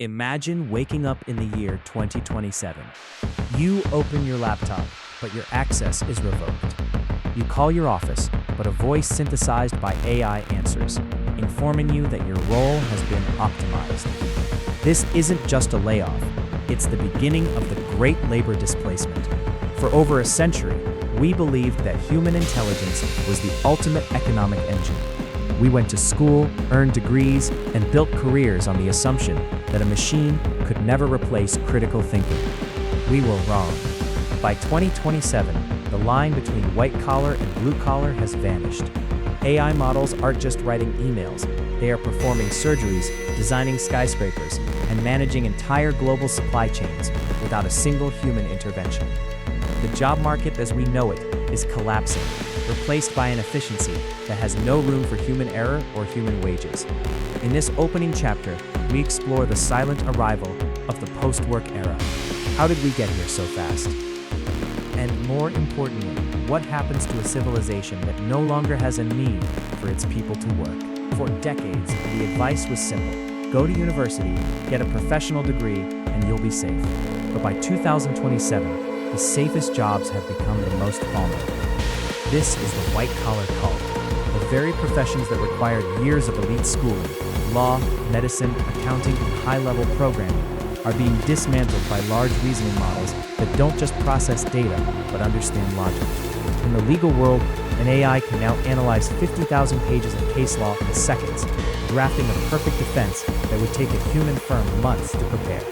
Imagine waking up in the year 2027. You open your laptop, but your access is revoked. You call your office, but a voice synthesized by AI answers, informing you that your role has been optimized. This isn't just a layoff, it's the beginning of the great labor displacement. For over a century, we believed that human intelligence was the ultimate economic engine. We went to school, earned degrees, and built careers on the assumption that a machine could never replace critical thinking. We were wrong. By 2027, the line between white collar and blue collar has vanished. AI models aren't just writing emails, they are performing surgeries, designing skyscrapers, and managing entire global supply chains without a single human intervention. The job market as we know it is collapsing, replaced by an efficiency that has no room for human error or human wages. In this opening chapter, we explore the silent arrival of the post-work era. How did we get here so fast? And more importantly, what happens to a civilization that no longer has a need for its people to work? For decades, the advice was simple. Go to university, get a professional degree, and you'll be safe. But by 2027, the safest jobs have become the most vulnerable. This is the White Collar Cull. The very professions that required years of elite schooling, law, medicine, accounting, and high-level programming, are being dismantled by large reasoning models that don't just process data, but understand logic. In the legal world, an AI can now analyze 50,000 pages of case law in seconds, drafting a perfect defense that would take a human firm months to prepare.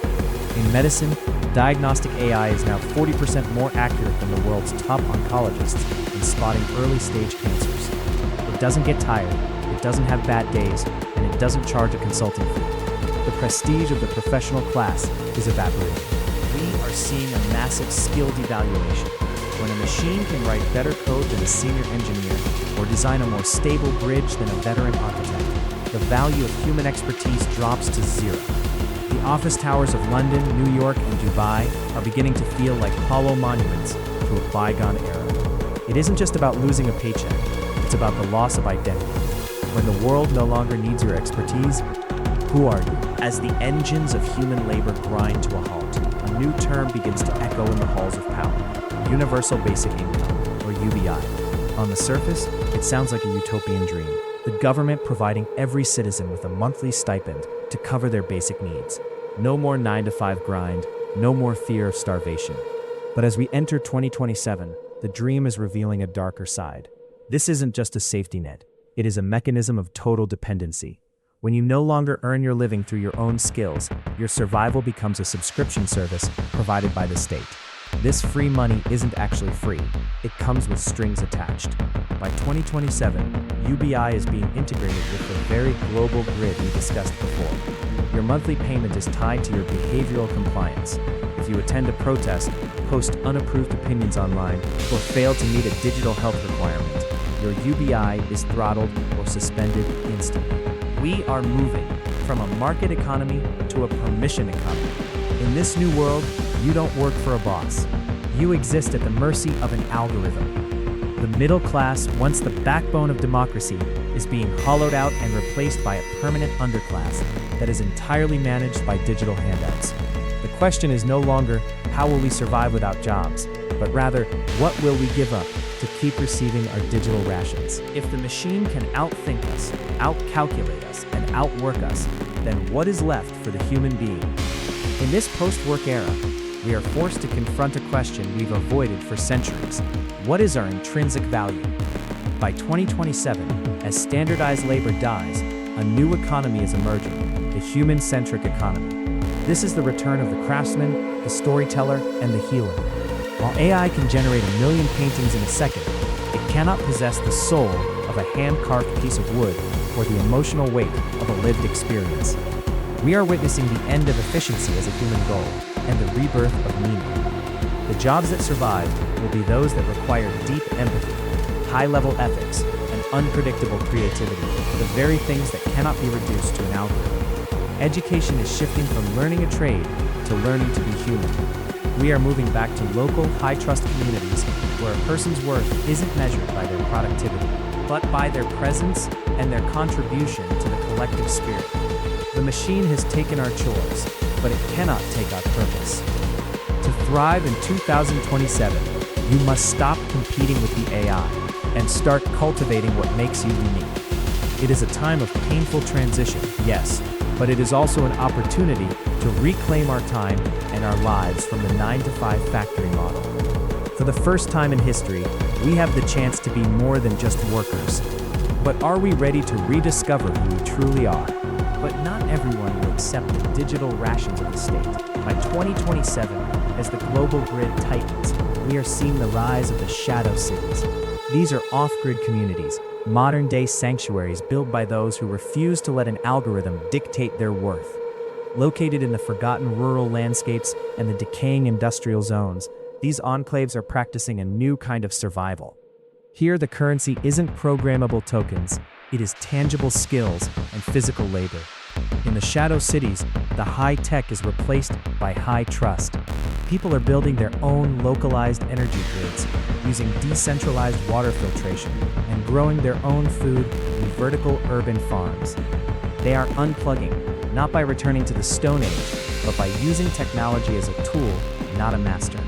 In medicine, diagnostic AI is now 40% more accurate than the world's top oncologists in spotting early-stage cancers. It doesn't get tired, it doesn't have bad days, and it doesn't charge a consulting fee. The prestige of the professional class is evaporating. We are seeing a massive skill devaluation. When a machine can write better code than a senior engineer or design a more stable bridge than a veteran architect, the value of human expertise drops to zero. The office towers of London, New York, and Dubai are beginning to feel like hollow monuments to a bygone era. It isn't just about losing a paycheck, it's about the loss of identity. When the world no longer needs your expertise, who are you? As the engines of human labor grind to a halt, a new term begins to echo in the halls of power: Universal Basic Income, or UBI. On the surface, it sounds like a utopian dream. The government providing every citizen with a monthly stipend to cover their basic needs. No more 9-to-5 grind, no more fear of starvation. But as we enter 2027, the dream is revealing a darker side. This isn't just a safety net, it is a mechanism of total dependency. When you no longer earn your living through your own skills, your survival becomes a subscription service provided by the state. This free money isn't actually free, it comes with strings attached. By 2027, UBI is being integrated with the very global grid we discussed before. Your monthly payment is tied to your behavioral compliance. If you attend a protest, post unapproved opinions online, or fail to meet a digital health requirement, your UBI is throttled or suspended instantly. We are moving from a market economy to a permission economy. In this new world, you don't work for a boss. You exist at the mercy of an algorithm. The middle class, once the backbone of democracy, is being hollowed out and replaced by a permanent underclass that is entirely managed by digital handouts. The question is no longer, how will we survive without jobs, but rather, what will we give up to keep receiving our digital rations? If the machine can outthink us, outcalculate us, and outwork us, then what is left for the human being? In this post-work era, we are forced to confront a question we've avoided for centuries. What is our intrinsic value? By 2027, as standardized labor dies, a new economy is emerging, the human-centric economy. This is the return of the craftsman, the storyteller, and the healer. While AI can generate 1 million paintings in a second, it cannot possess the soul of a hand-carved piece of wood or the emotional weight of a lived experience. We are witnessing the end of efficiency as a human goal and the rebirth of meaning. The jobs that survive will be those that require deep empathy, high-level ethics, and unpredictable creativity, the very things that cannot be reduced to an algorithm. Education is shifting from learning a trade to learning to be human. We are moving back to local, high-trust communities where a person's worth isn't measured by their productivity, but by their presence and their contribution to the collective spirit. The machine has taken our chores, but it cannot take our purpose. To thrive in 2027, you must stop competing with the AI and start cultivating what makes you unique. It is a time of painful transition, yes, but it is also an opportunity to reclaim our time and our lives from the 9-to-5 factory model. For the first time in history, we have the chance to be more than just workers. But are we ready to rediscover who we truly are? But not everyone will accept the digital rations of the state. By 2027, as the global grid tightens, we are seeing the rise of the shadow cities. These are off-grid communities, modern-day sanctuaries built by those who refuse to let an algorithm dictate their worth. Located in the forgotten rural landscapes and the decaying industrial zones, these enclaves are practicing a new kind of survival. Here, the currency isn't programmable tokens, it is tangible skills and physical labor. In the shadow cities, the high tech is replaced by high trust. People are building their own localized energy grids, using decentralized water filtration, and growing their own food in vertical urban farms. They are unplugging, not by returning to the Stone Age, but by using technology as a tool, not a master.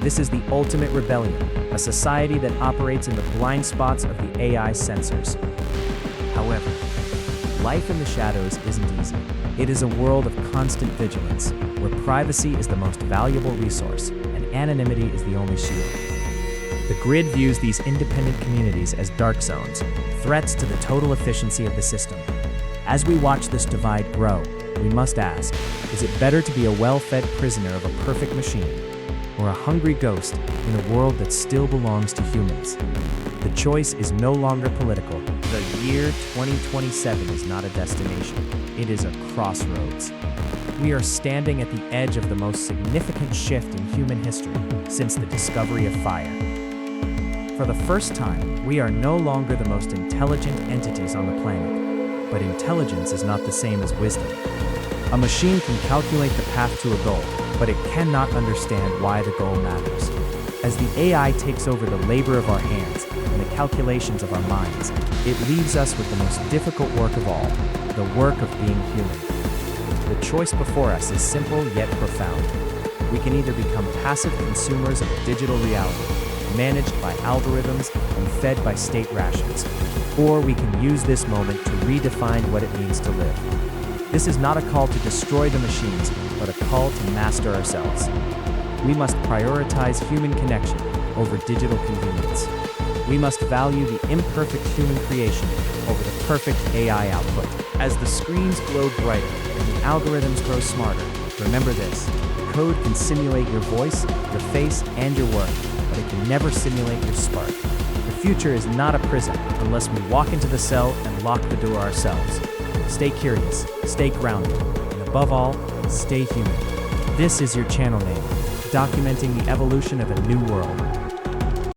This is the ultimate rebellion, a society that operates in the blind spots of the AI sensors. However, life in the shadows isn't easy. It is a world of constant vigilance, where privacy is the most valuable resource and anonymity is the only shield. The grid views these independent communities as dark zones, threats to the total efficiency of the system. As we watch this divide grow, we must ask, is it better to be a well-fed prisoner of a perfect machine, or a hungry ghost in a world that still belongs to humans? The choice is no longer political. The year 2027 is not a destination, it is a crossroads. We are standing at the edge of the most significant shift in human history since the discovery of fire. For the first time, we are no longer the most intelligent entities on the planet, but intelligence is not the same as wisdom. A machine can calculate the path to a goal, but it cannot understand why the goal matters. As the AI takes over the labor of our hands and the calculations of our minds, it leaves us with the most difficult work of all, the work of being human. The choice before us is simple yet profound. We can either become passive consumers of digital reality, managed by algorithms and fed by state rations, or we can use this moment to redefine what it means to live. This is not a call to destroy the machines, but a call to master ourselves. We must prioritize human connection over digital convenience. We must value the imperfect human creation over the perfect AI output. As the screens glow brighter and the algorithms grow smarter, remember this: code can simulate your voice, your face, and your work, but it can never simulate your spark. The future is not a prison unless we walk into the cell and lock the door ourselves. Stay curious, stay grounded, and above all, stay human. This is your channel name, documenting the evolution of a new world.